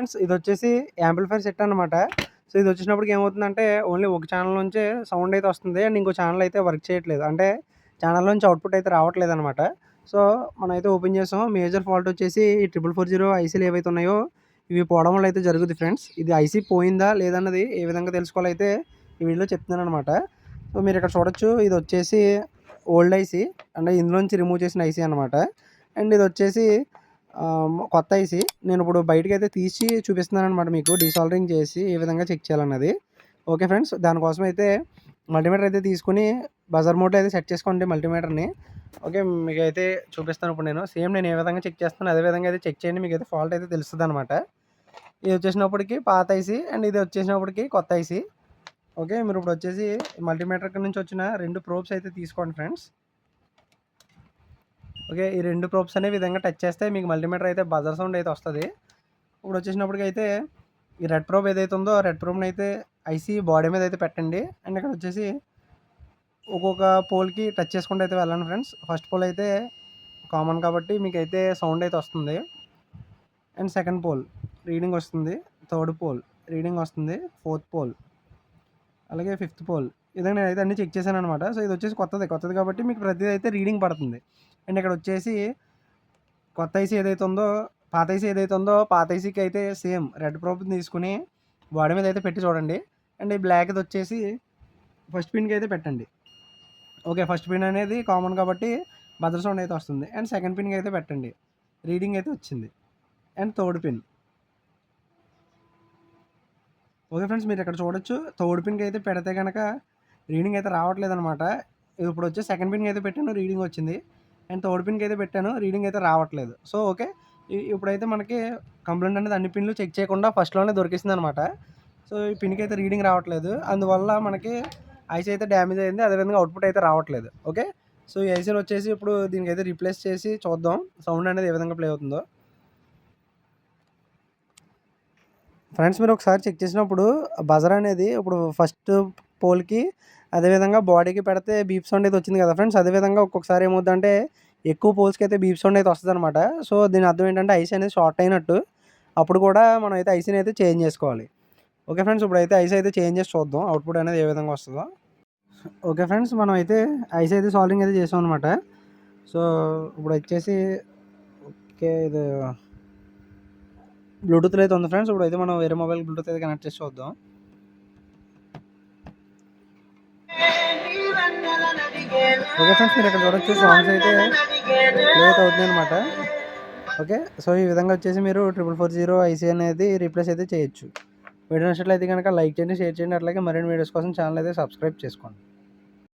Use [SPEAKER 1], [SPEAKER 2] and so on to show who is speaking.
[SPEAKER 1] Friends ఇది వచ్చేసి amplifier set అనమాట. సో ఇది వచ్చేసినప్పటికి ఏమవుతుందంటే ఓన్లీ ఒక ఛానల్ నుంచే సౌండ్ అయితే వస్తుంది. అండ్ ఇంకో ఛానల్ అయితే వర్క్ చేయట్లేదు. అంటే ఛానల్ నుంచి అవుట్‌పుట్ అయితే రావట్లేదనమాట. సో మనమైతే ఓపెన్ చేసాం. మేజర్ ఫాల్ట్ వచ్చేసి ఈ 4440 ఐసీలు ఏవైతే ఉన్నాయో ఇవి పోవడం వల్ల అయితే జరుగుద్ది ఫ్రెండ్స్. ఇది ఐసీ పోయిందా లేదన్నది ఏ విధంగా తెలుసుకోవాలో అయితే ఈ వీడియోలో చెప్తున్నాననమాట. సో మీరు ఇక్కడ చూడొచ్చు ఇది వచ్చేసి ఓల్డ్ ఐసీ అంటే ఇందులోంచి రిమూవ్ చేసిన ఐసీ అనమాట. అండ్ ఇది వచ్చేసి కొత్త ఐసీ. నేను ఇప్పుడు బయటకైతే తీసి చూపిస్తున్నాననమాట మీకు డీసాల్డరింగ్ చేసి ఏ విధంగా చెక్ చేయాలన్నది. ఓకే ఫ్రెండ్స్, దానికోసం అయితే మల్టీమీటర్ అయితే తీసుకొని బజర్ మోడ్లో అయితే సెట్ చేసుకోండి మల్టీమీటర్ని. ఓకే, మీకైతే చూపిస్తాను ఇప్పుడు నేను. సేమ్ నేను ఏ విధంగా చెక్ చేస్తానో అదే విధంగా అయితే చెక్ చేయండి. మీకైతే ఫాల్ట్ అయితే తెలుస్తుందనమాట. ఇది వచ్చేసినప్పటికి పాత ఐసీ అండ్ ఇది వచ్చేసినప్పటికి కొత్త ఐసీ. ఓకే, మీరు ఇప్పుడు వచ్చేసి మల్టీమీటర్ నుంచి వచ్చిన 2 ప్రోబ్స్ అయితే తీసుకోండి ఫ్రెండ్స్. ఓకే, ఈ 2 ప్రోబ్స్ అనే విధంగా టచ్ చేస్తే మీకు మల్టీమీటర్ అయితే బజర్ సౌండ్ అయితే వస్తుంది. ఇప్పుడు వచ్చేసినప్పటికైతే ఈ రెడ్ ప్రోబ్ ఏదైతే ఉందో రెడ్ ప్రోబ్ని అయితే ఐసీ బాడీ మీద అయితే పెట్టండి. అండ్ ఇక్కడ వచ్చేసి ఒక్కొక్క పోల్కి టచ్ చేసుకుంటూ అయితే వెళ్ళండి ఫ్రెండ్స్. ఫస్ట్ పోల్ అయితే కామన్ కాబట్టి మీకైతే సౌండ్ అయితే వస్తుంది. అండ్ సెకండ్ పోల్ రీడింగ్ వస్తుంది. థర్డ్ పోల్ రీడింగ్ వస్తుంది. ఫోర్త్ పోల్ అలాగే ఫిఫ్త్ పోల్. ఇదంగా నేనైతే అన్నీ చెక్ చేశాను అనమాట. సో ఇది వచ్చేసి కొత్తది కాబట్టి మీకు ప్రతిదీ అయితే రీడింగ్ పడుతుంది. అండ్ ఇక్కడ వచ్చేసి కొత్త ఐసీ ఏదైతే ఉందో పాత ఐసీకి అయితే సేమ్ రెడ్ ప్రోబ్ని తీసుకుని బాడీ మీద అయితే పెట్టి చూడండి. అండ్ ఈ బ్లాక్ది వచ్చేసి ఫస్ట్ పిన్కి అయితే పెట్టండి. ఓకే, ఫస్ట్ పిన్ అనేది కామన్ కాబట్టి బజర్ సౌండ్ అయితే వస్తుంది. అండ్ సెకండ్ పిన్కి అయితే పెట్టండి, రీడింగ్ అయితే వచ్చింది. And third pin. Okay friends, మీరు ఇక్కడ చూడొచ్చు థర్డ్ పిన్కి అయితే పెడితే కనుక రీడింగ్ అయితే రావట్లేదు అనమాట. ఇప్పుడు వచ్చి సెకండ్ పిన్కి అయితే పెట్టాను, రీడింగ్ వచ్చింది. అండ్ థర్డ్ పిన్కి అయితే పెట్టాను, రీడింగ్ అయితే రావట్లేదు. సో ఓకే, ఇప్పుడైతే మనకి కంప్లైంట్ అనేది అన్ని పిన్లు చెక్ చేయకుండా ఫస్ట్లోనే దొరికిస్తుంది అనమాట. సో ఈ పిన్కి అయితే రీడింగ్ రావట్లేదు, అందువల్ల మనకి ఐసీ అయితే డ్యామేజ్ అయింది. అదేవిధంగా అవుట్పుట్ అయితే రావట్లేదు. ఓకే, సో ఈ ఐసీని వచ్చేసి ఇప్పుడు దీనికైతే రీప్లేస్ చేసి చూద్దాం సౌండ్ అనేది ఏ విధంగా ప్లే అవుతుందో. ఫ్రెండ్స్, మీరు ఒకసారి చెక్ చేసినప్పుడు బజర్ అనేది ఇప్పుడు ఫస్ట్ పోల్కి అదేవిధంగా బాడీకి పెడితే బీప్ సౌండ్ అయితే వచ్చింది కదా ఫ్రెండ్స్. అదేవిధంగా ఒక్కొక్కసారి ఏమవుతుందంటే ఎక్కువ పోల్స్కి అయితే బీప్ సౌండ్ అయితే వస్తుంది అనమాట. సో దీని అర్థం ఏంటంటే ఐసీ అనేది షార్ట్ అయినట్టు. అప్పుడు కూడా మనం అయితే ఐసీని అయితే చేంజ్ చేసుకోవాలి. ఓకే ఫ్రెండ్స్, ఇప్పుడు అయితే ఐసీ అయితే చేంజ్ చేసి చూద్దాం అవుట్పుట్ అనేది ఏ విధంగా వస్తుందో. ఓకే ఫ్రెండ్స్, మనం అయితే ఐసీ అయితే సాల్వింగ్ అయితే చేసాం అనమాట. సో ఇప్పుడు వచ్చేసి ఓకే, ఇది బ్లూటూత్లో అయితే ఉంది ఫ్రెండ్స్. ఇప్పుడు అయితే మనం వేరే మొబైల్ బ్లూటూత్ అయితే కనెక్ట్ చేసి చూద్దాం. ఓకే ఫ్రెండ్స్, మీరు ఇక్కడ చూడొచ్చు సాంగ్స్ అయితే ప్లే అయితే అవుతుంది అనమాట. ఓకే, సో ఈ విధంగా వచ్చేసి మీరు 4440 ఐసీ అనేది రీప్లేస్ అయితే చేయొచ్చు. వీడియో నచ్చినట్లయితే కనుక లైక్ చేయండి, షేర్ చేయండి. అట్లాగే మరిన్ని వీడియోస్ కోసం ఛానల్ అయితే సబ్స్క్రైబ్ చేసుకోండి.